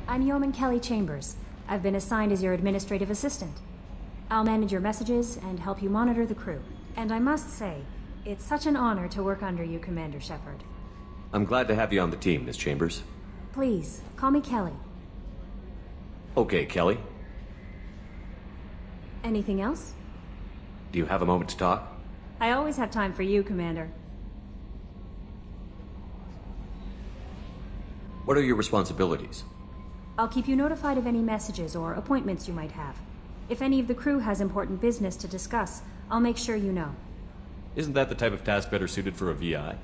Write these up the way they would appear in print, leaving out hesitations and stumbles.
I'm Yeoman Kelly Chambers. I've been assigned as your administrative assistant. I'll manage your messages and help you monitor the crew. And I must say, it's such an honor to work under you, Commander Shepard. I'm glad to have you on the team, Miss Chambers. Please, call me Kelly. Okay, Kelly. Anything else? Do you have a moment to talk? I always have time for you, Commander. What are your responsibilities? I'll keep you notified of any messages or appointments you might have. If any of the crew has important business to discuss, I'll make sure you know. Isn't that the type of task better suited for a VI?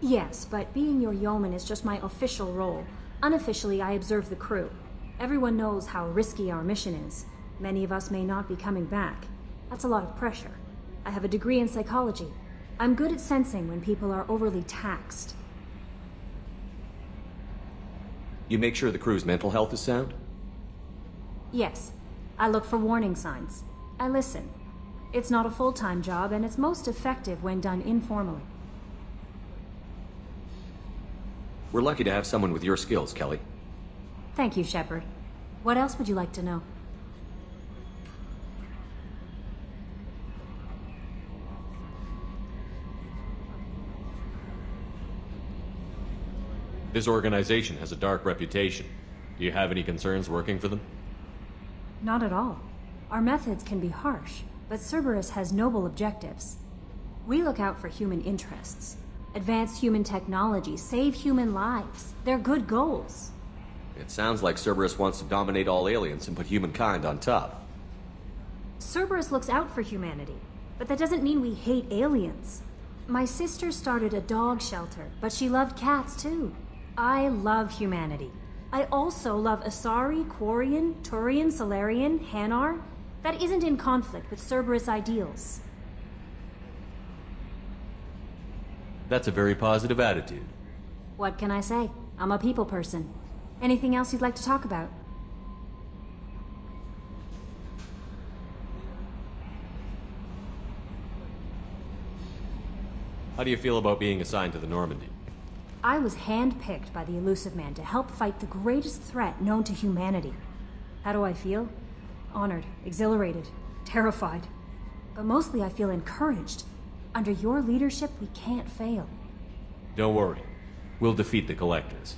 Yes, but being your yeoman is just my official role. Unofficially, I observe the crew. Everyone knows how risky our mission is. Many of us may not be coming back. That's a lot of pressure. I have a degree in psychology. I'm good at sensing when people are overly taxed. You make sure the crew's mental health is sound? Yes. I look for warning signs. I listen. It's not a full-time job, and it's most effective when done informally. We're lucky to have someone with your skills, Kelly. Thank you, Shepard. What else would you like to know? This organization has a dark reputation. Do you have any concerns working for them? Not at all. Our methods can be harsh, but Cerberus has noble objectives. We look out for human interests. Advance human technology, save human lives. They're good goals. It sounds like Cerberus wants to dominate all aliens and put humankind on top. Cerberus looks out for humanity, but that doesn't mean we hate aliens. My sister started a dog shelter, but she loved cats too. I love humanity. I also love Asari, Quarian, Turian, Solarian, Hanar. That isn't in conflict with Cerberus ideals. That's a very positive attitude. What can I say? I'm a people person. Anything else you'd like to talk about? How do you feel about being assigned to the Normandy? I was handpicked by the Elusive Man to help fight the greatest threat known to humanity. How do I feel? Honored, exhilarated, terrified. But mostly I feel encouraged. Under your leadership, we can't fail. Don't worry. We'll defeat the Collectors.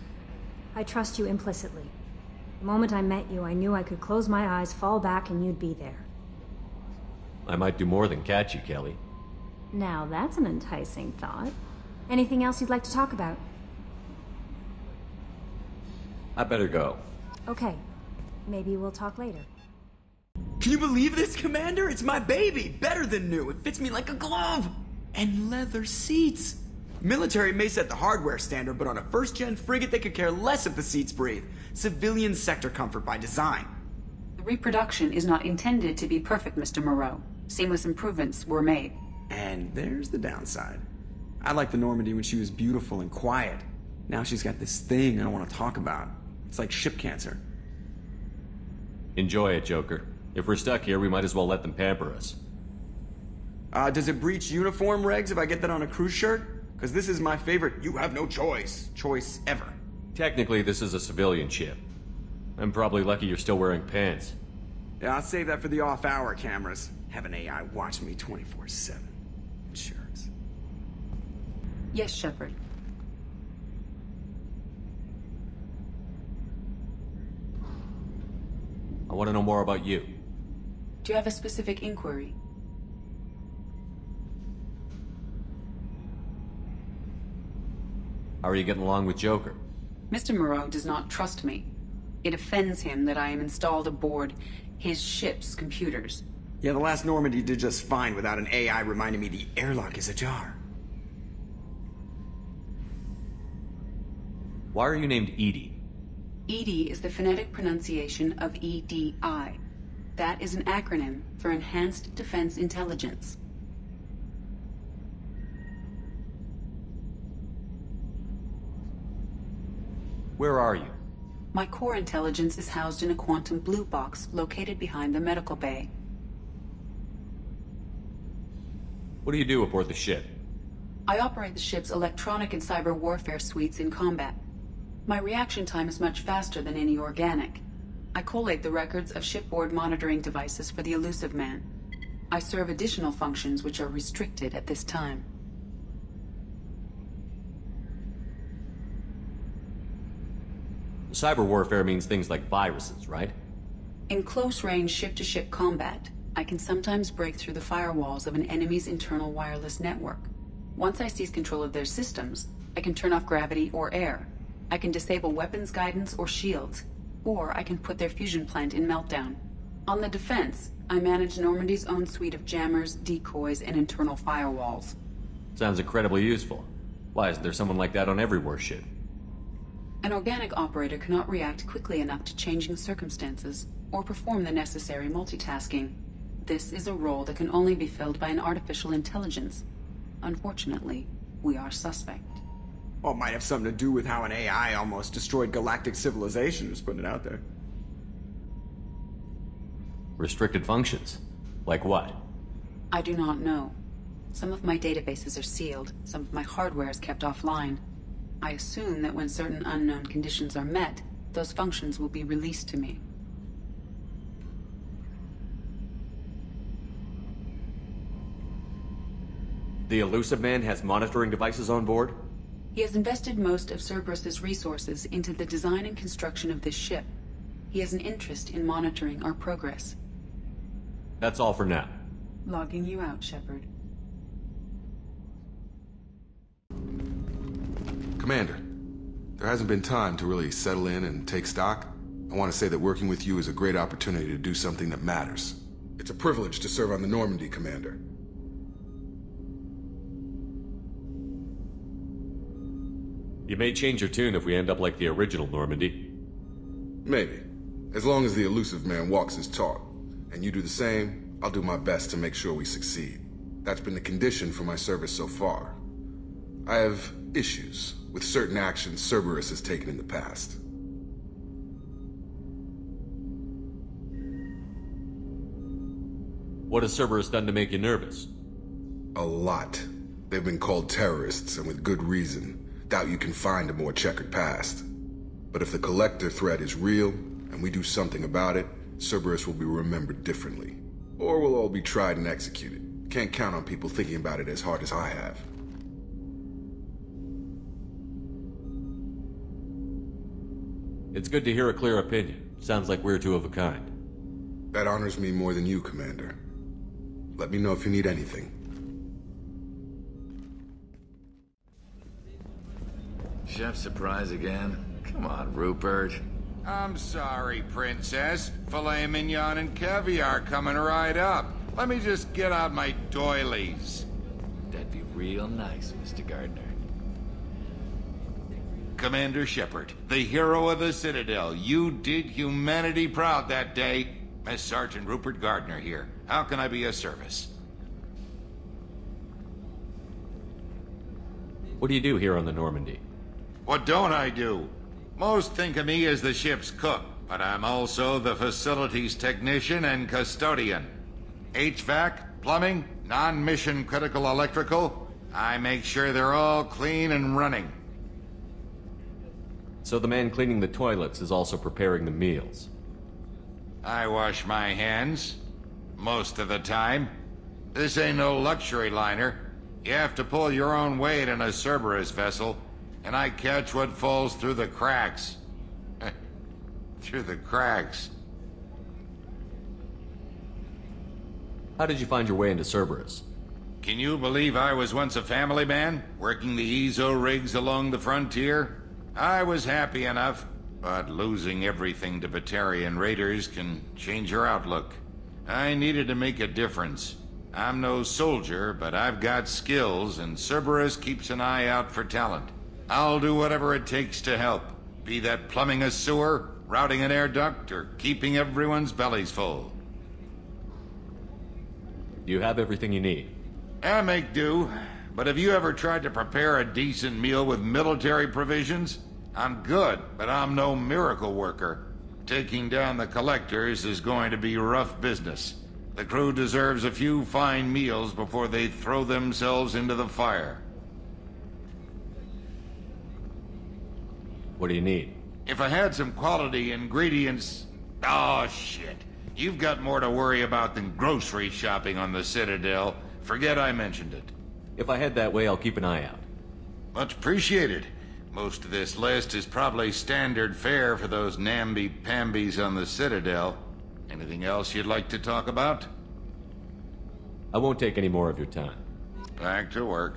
I trust you implicitly. The moment I met you, I knew I could close my eyes, fall back, and you'd be there. I might do more than catch you, Kelly. Now that's an enticing thought. Anything else you'd like to talk about? I better go. Okay. Maybe we'll talk later. Can you believe this, Commander? It's my baby! Better than new. It fits me like a glove! And leather seats! Military may set the hardware standard, but on a first-gen frigate they could care less if the seats breathe. Civilian sector comfort by design. The reproduction is not intended to be perfect, Mr. Moreau. Seamless improvements were made. And there's the downside. I liked the Normandy when she was beautiful and quiet. Now she's got this thing I don't want to talk about. It's like ship cancer. Enjoy it, Joker. If we're stuck here, we might as well let them pamper us. Does it breach uniform regs if I get that on a cruise shirt? Because this is my favorite you have no choice ever. Technically, this is a civilian ship. I'm probably lucky you're still wearing pants. Yeah, I'll save that for the off-hour cameras. Have an AI watch me 24/7. Jerks. Yes, Shepard. I want to know more about you. Do you have a specific inquiry? How are you getting along with Joker? Mr. Moreau does not trust me. It offends him that I am installed aboard his ship's computers. Yeah, the last Normandy did just fine without an AI reminding me the airlock is ajar. Why are you named EDI? EDI is the phonetic pronunciation of EDI. That is an acronym for Enhanced Defense Intelligence. Where are you? My core intelligence is housed in a quantum blue box located behind the medical bay. What do you do aboard the ship? I operate the ship's electronic and cyber warfare suites in combat. My reaction time is much faster than any organic. I collate the records of shipboard monitoring devices for the Elusive Man. I serve additional functions which are restricted at this time. Cyber warfare means things like viruses, right? In close-range ship-to-ship combat, I can sometimes break through the firewalls of an enemy's internal wireless network. Once I seize control of their systems, I can turn off gravity or air. I can disable weapons guidance or shields, or I can put their fusion plant in meltdown. On the defense, I manage Normandy's own suite of jammers, decoys, and internal firewalls. Sounds incredibly useful. Why isn't there someone like that on every warship? An organic operator cannot react quickly enough to changing circumstances, or perform the necessary multitasking. This is a role that can only be filled by an artificial intelligence. Unfortunately, we are suspect. Well, it might have something to do with how an AI almost destroyed galactic civilization, just putting it out there. Restricted functions? Like what? I do not know. Some of my databases are sealed, some of my hardware is kept offline. I assume that when certain unknown conditions are met, those functions will be released to me. The Elusive Man has monitoring devices on board? He has invested most of Cerberus's resources into the design and construction of this ship. He has an interest in monitoring our progress. That's all for now. Logging you out, Shepard. Commander, there hasn't been time to really settle in and take stock. I want to say that working with you is a great opportunity to do something that matters. It's a privilege to serve on the Normandy, Commander. You may change your tune if we end up like the original Normandy. Maybe. As long as the Elusive Man walks his talk, and you do the same, I'll do my best to make sure we succeed. That's been the condition for my service so far. I have issues with certain actions Cerberus has taken in the past. What has Cerberus done to make you nervous? A lot. They've been called terrorists, and with good reason. Doubt you can find a more checkered past. But if the Collector threat is real, and we do something about it, Cerberus will be remembered differently. Or we'll all be tried and executed. Can't count on people thinking about it as hard as I have. It's good to hear a clear opinion. Sounds like we're two of a kind. That honors me more than you, Commander. Let me know if you need anything. Chef surprise again? Come on, Rupert. I'm sorry, Princess. Filet mignon and caviar coming right up. Let me just get out my doilies. That'd be real nice, Mr. Gardner. Commander Shepard, the hero of the Citadel. You did humanity proud that day. Master Sergeant Rupert Gardner here. How can I be of service? What do you do here on the Normandy? What don't I do? Most think of me as the ship's cook, but I'm also the facilities technician and custodian. HVAC, plumbing, non-mission critical electrical. I make sure they're all clean and running. So the man cleaning the toilets is also preparing the meals. I wash my hands. Most of the time. This ain't no luxury liner. You have to pull your own weight in a Cerberus vessel, and I catch what falls through the cracks. Through the cracks. How did you find your way into Cerberus? Can you believe I was once a family man, working the EZO rigs along the frontier? I was happy enough, but losing everything to Batarian raiders can change your outlook. I needed to make a difference. I'm no soldier, but I've got skills, and Cerberus keeps an eye out for talent. I'll do whatever it takes to help, be that plumbing a sewer, routing an air duct, or keeping everyone's bellies full. You have everything you need. I make do, but have you ever tried to prepare a decent meal with military provisions? I'm good, but I'm no miracle worker. Taking down the Collectors is going to be rough business. The crew deserves a few fine meals before they throw themselves into the fire. What do you need? If I had some quality ingredients... Oh, shit. You've got more to worry about than grocery shopping on the Citadel. Forget I mentioned it. If I head that way, I'll keep an eye out. Much appreciated. Most of this list is probably standard fare for those namby-pambies on the Citadel. Anything else you'd like to talk about? I won't take any more of your time. Back to work.